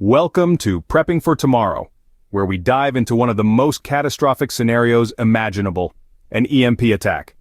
Welcome to Prepping for Tomorrow, where we dive into one of the most catastrophic scenarios imaginable, an EMP attack.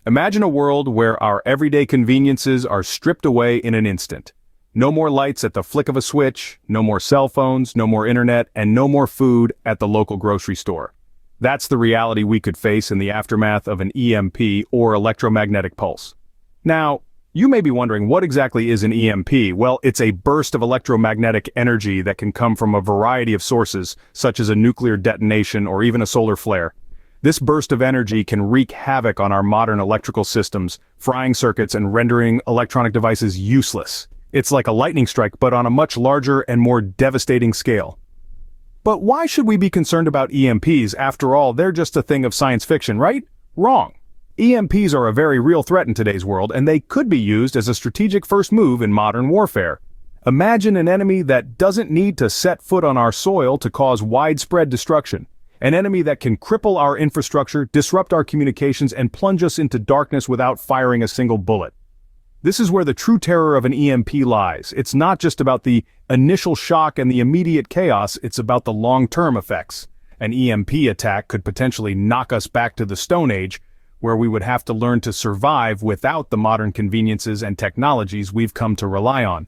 Imagine a world where our everyday conveniences are stripped away in an instant. No more lights at the flick of a switch, no more cell phones, no more internet, and no more food at the local grocery store. That's the reality we could face in the aftermath of an EMP or electromagnetic pulse. Now, you may be wondering, what exactly is an EMP? Well, it's a burst of electromagnetic energy that can come from a variety of sources, such as a nuclear detonation or even a solar flare. This burst of energy can wreak havoc on our modern electrical systems, frying circuits and rendering electronic devices useless. It's like a lightning strike, but on a much larger and more devastating scale. But why should we be concerned about EMPs? After all, they're just a thing of science fiction, right? Wrong. EMPs are a very real threat in today's world, and they could be used as a strategic first move in modern warfare. Imagine an enemy that doesn't need to set foot on our soil to cause widespread destruction. An enemy that can cripple our infrastructure, disrupt our communications, and plunge us into darkness without firing a single bullet. This is where the true terror of an EMP lies. It's not just about the initial shock and the immediate chaos, it's about the long-term effects. An EMP attack could potentially knock us back to the Stone Age, where we would have to learn to survive without the modern conveniences and technologies we've come to rely on.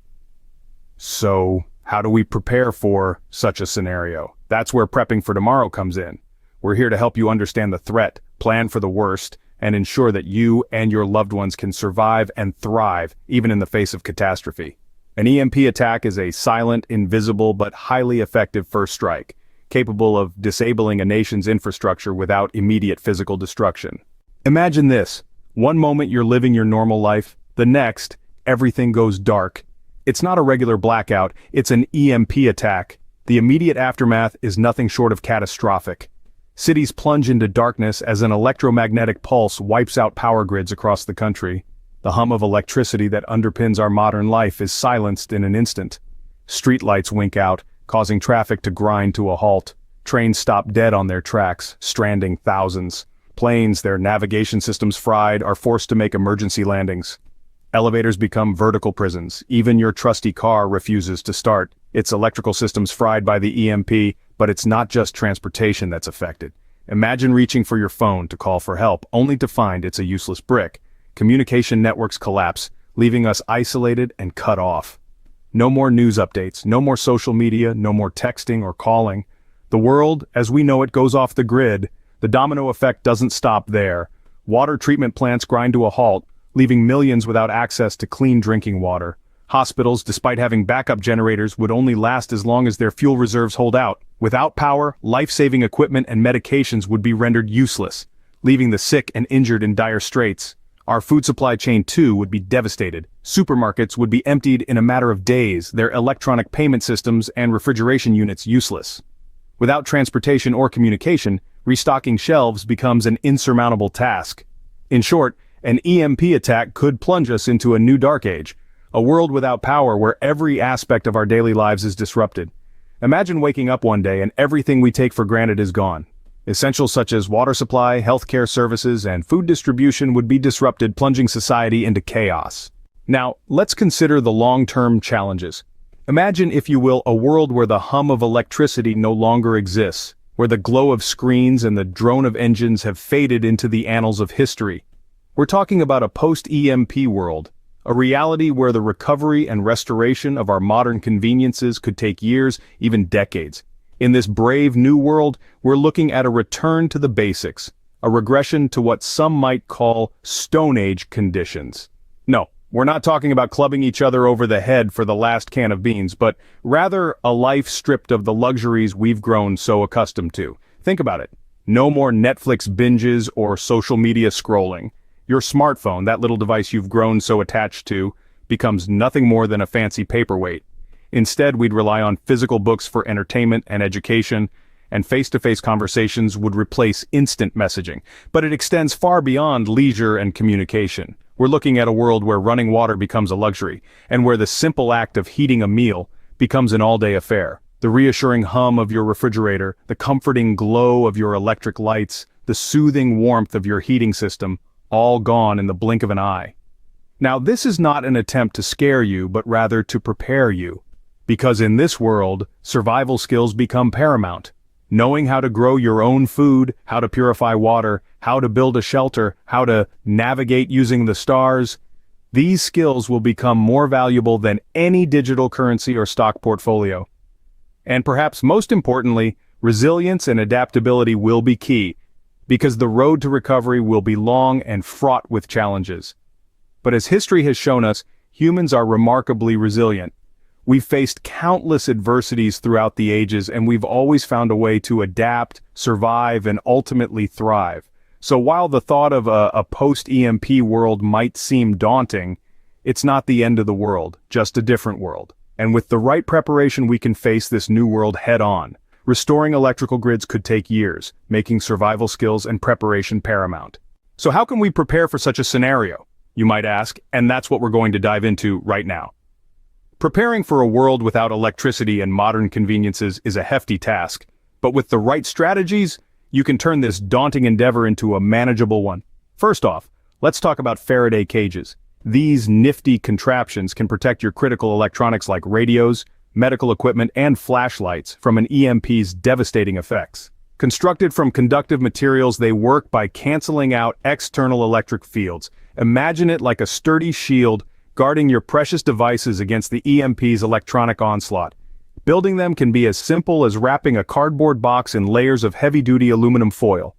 So, how do we prepare for such a scenario? That's where Prepping for Tomorrow comes in. We're here to help you understand the threat, plan for the worst, and ensure that you and your loved ones can survive and thrive even in the face of catastrophe. An EMP attack is a silent, invisible, but highly effective first strike, capable of disabling a nation's infrastructure without immediate physical destruction. Imagine this. One moment you're living your normal life, the next, everything goes dark. It's not a regular blackout, it's an EMP attack. The immediate aftermath is nothing short of catastrophic. Cities plunge into darkness as an electromagnetic pulse wipes out power grids across the country. The hum of electricity that underpins our modern life is silenced in an instant. Streetlights wink out, causing traffic to grind to a halt. Trains stop dead on their tracks, stranding thousands. Planes, their navigation systems fried, are forced to make emergency landings. Elevators become vertical prisons. Even your trusty car refuses to start. Its electrical systems fried by the EMP, but it's not just transportation that's affected. Imagine reaching for your phone to call for help, only to find it's a useless brick. Communication networks collapse, leaving us isolated and cut off. No more news updates, no more social media, no more texting or calling. The world, as we know it, goes off the grid. The domino effect doesn't stop there. Water treatment plants grind to a halt, leaving millions without access to clean drinking water. Hospitals, despite having backup generators, would only last as long as their fuel reserves hold out. Without power, life-saving equipment and medications would be rendered useless, leaving the sick and injured in dire straits. Our food supply chain, too, would be devastated. Supermarkets would be emptied in a matter of days, their electronic payment systems and refrigeration units useless. Without transportation or communication, restocking shelves becomes an insurmountable task. In short, an EMP attack could plunge us into a new dark age, a world without power where every aspect of our daily lives is disrupted. Imagine waking up one day and everything we take for granted is gone. Essentials such as water supply, healthcare services, and food distribution would be disrupted, plunging society into chaos. Now, let's consider the long-term challenges. Imagine, if you will, a world where the hum of electricity no longer exists, where the glow of screens and the drone of engines have faded into the annals of history. We're talking about a post-EMP world, a reality where the recovery and restoration of our modern conveniences could take years, even decades. In this brave new world, we're looking at a return to the basics, a regression to what some might call Stone Age conditions. No, we're not talking about clubbing each other over the head for the last can of beans, but rather a life stripped of the luxuries we've grown so accustomed to. Think about it. No more Netflix binges or social media scrolling. Your smartphone, that little device you've grown so attached to, becomes nothing more than a fancy paperweight. Instead, we'd rely on physical books for entertainment and education, and face-to-face conversations would replace instant messaging. But it extends far beyond leisure and communication. We're looking at a world where running water becomes a luxury, and where the simple act of heating a meal becomes an all-day affair. The reassuring hum of your refrigerator, the comforting glow of your electric lights, the soothing warmth of your heating system, all gone in the blink of an eye. Now, this is not an attempt to scare you, but rather to prepare you. Because in this world, survival skills become paramount. Knowing how to grow your own food, how to purify water, how to build a shelter, how to navigate using the stars, these skills will become more valuable than any digital currency or stock portfolio. And perhaps most importantly, resilience and adaptability will be key, because the road to recovery will be long and fraught with challenges. But as history has shown us, humans are remarkably resilient. We've faced countless adversities throughout the ages, and we've always found a way to adapt, survive, and ultimately thrive. So while the thought of a post-EMP world might seem daunting, it's not the end of the world, just a different world. And with the right preparation, we can face this new world head-on. Restoring electrical grids could take years, making survival skills and preparation paramount. So how can we prepare for such a scenario, you might ask, and that's what we're going to dive into right now. Preparing for a world without electricity and modern conveniences is a hefty task, but with the right strategies, you can turn this daunting endeavor into a manageable one. First off, let's talk about Faraday cages. These nifty contraptions can protect your critical electronics like radios, medical equipment, and flashlights from an EMP's devastating effects. Constructed from conductive materials, they work by canceling out external electric fields. Imagine it like a sturdy shield guarding your precious devices against the EMP's electronic onslaught. Building them can be as simple as wrapping a cardboard box in layers of heavy-duty aluminum foil.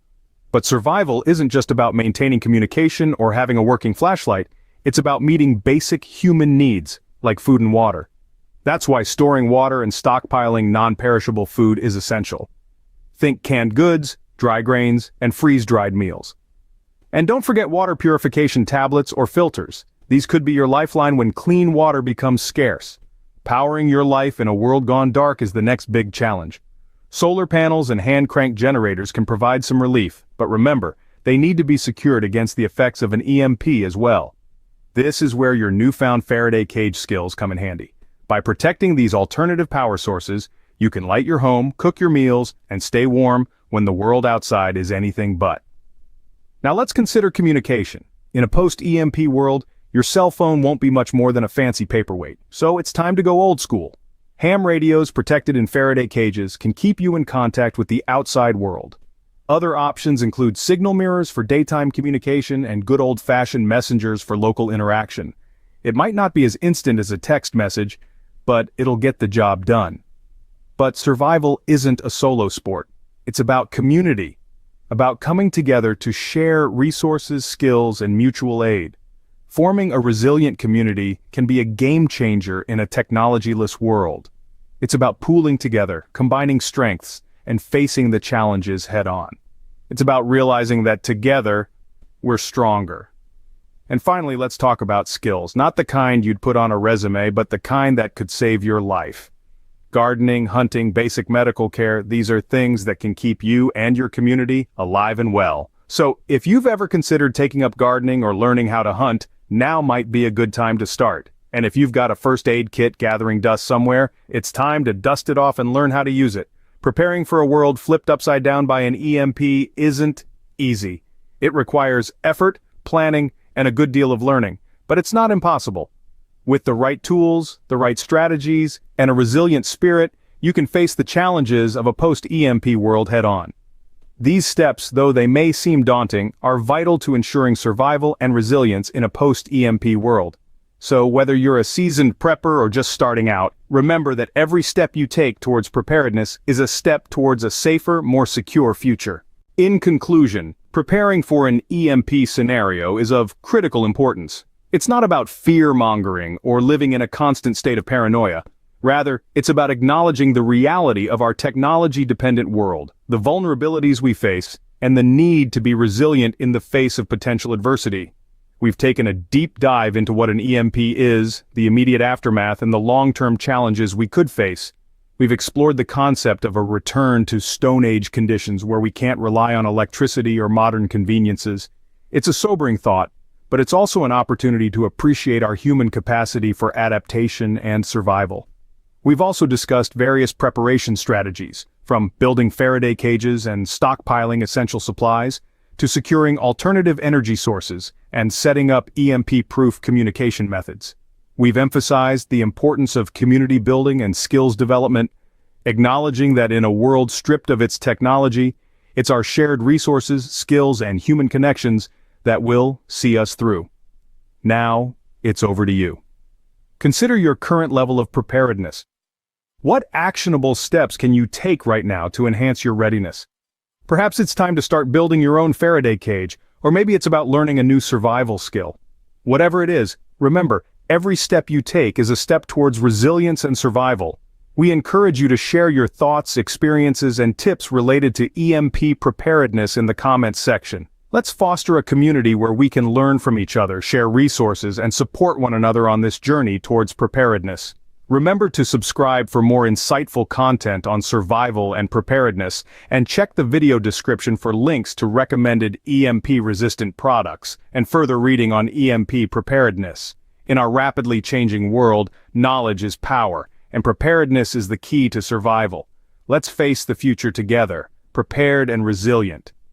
But survival isn't just about maintaining communication or having a working flashlight, it's about meeting basic human needs, like food and water. That's why storing water and stockpiling non-perishable food is essential. Think canned goods, dry grains, and freeze-dried meals. And don't forget water purification tablets or filters. These could be your lifeline when clean water becomes scarce. Powering your life in a world gone dark is the next big challenge. Solar panels and hand-crank generators can provide some relief, but remember, they need to be secured against the effects of an EMP as well. This is where your newfound Faraday cage skills come in handy. By protecting these alternative power sources, you can light your home, cook your meals, and stay warm when the world outside is anything but. Now let's consider communication. In a post-EMP world, your cell phone won't be much more than a fancy paperweight, so it's time to go old school. Ham radios protected in Faraday cages can keep you in contact with the outside world. Other options include signal mirrors for daytime communication and good old-fashioned messengers for local interaction. It might not be as instant as a text message, but it'll get the job done. But survival isn't a solo sport. It's about community, about coming together to share resources, skills, and mutual aid. Forming a resilient community can be a game changer in a technology-less world. It's about pooling together, combining strengths, and facing the challenges head-on. It's about realizing that together, we're stronger. And finally, let's talk about skills. Not the kind you'd put on a resume, but the kind that could save your life. Gardening, hunting, basic medical care, these are things that can keep you and your community alive and well. So, if you've ever considered taking up gardening or learning how to hunt, now might be a good time to start. And if you've got a first aid kit gathering dust somewhere, it's time to dust it off and learn how to use it. Preparing for a world flipped upside down by an EMP isn't easy. It requires effort, planning, and a good deal of learning, but it's not impossible. With the right tools, the right strategies, and a resilient spirit, you can face the challenges of a post-EMP world head-on. These steps, though they may seem daunting, are vital to ensuring survival and resilience in a post-EMP world. So whether you're a seasoned prepper or just starting out, remember that every step you take towards preparedness is a step towards a safer, more secure future. In conclusion, preparing for an EMP scenario is of critical importance. It's not about fear-mongering or living in a constant state of paranoia. Rather, it's about acknowledging the reality of our technology-dependent world, the vulnerabilities we face, and the need to be resilient in the face of potential adversity. We've taken a deep dive into what an EMP is, the immediate aftermath, and the long-term challenges we could face. We've explored the concept of a return to Stone Age conditions where we can't rely on electricity or modern conveniences. It's a sobering thought, but it's also an opportunity to appreciate our human capacity for adaptation and survival. We've also discussed various preparation strategies, from building Faraday cages and stockpiling essential supplies, to securing alternative energy sources and setting up EMP-proof communication methods. We've emphasized the importance of community building and skills development, acknowledging that in a world stripped of its technology, it's our shared resources, skills, and human connections that will see us through. Now, it's over to you. Consider your current level of preparedness. What actionable steps can you take right now to enhance your readiness? Perhaps it's time to start building your own Faraday cage, or maybe it's about learning a new survival skill. Whatever it is, remember, every step you take is a step towards resilience and survival. We encourage you to share your thoughts, experiences, and tips related to EMP preparedness in the comments section. Let's foster a community where we can learn from each other, share resources, and support one another on this journey towards preparedness. Remember to subscribe for more insightful content on survival and preparedness, and check the video description for links to recommended EMP-resistant products and further reading on EMP preparedness. In our rapidly changing world, knowledge is power, and preparedness is the key to survival. Let's face the future together, prepared and resilient.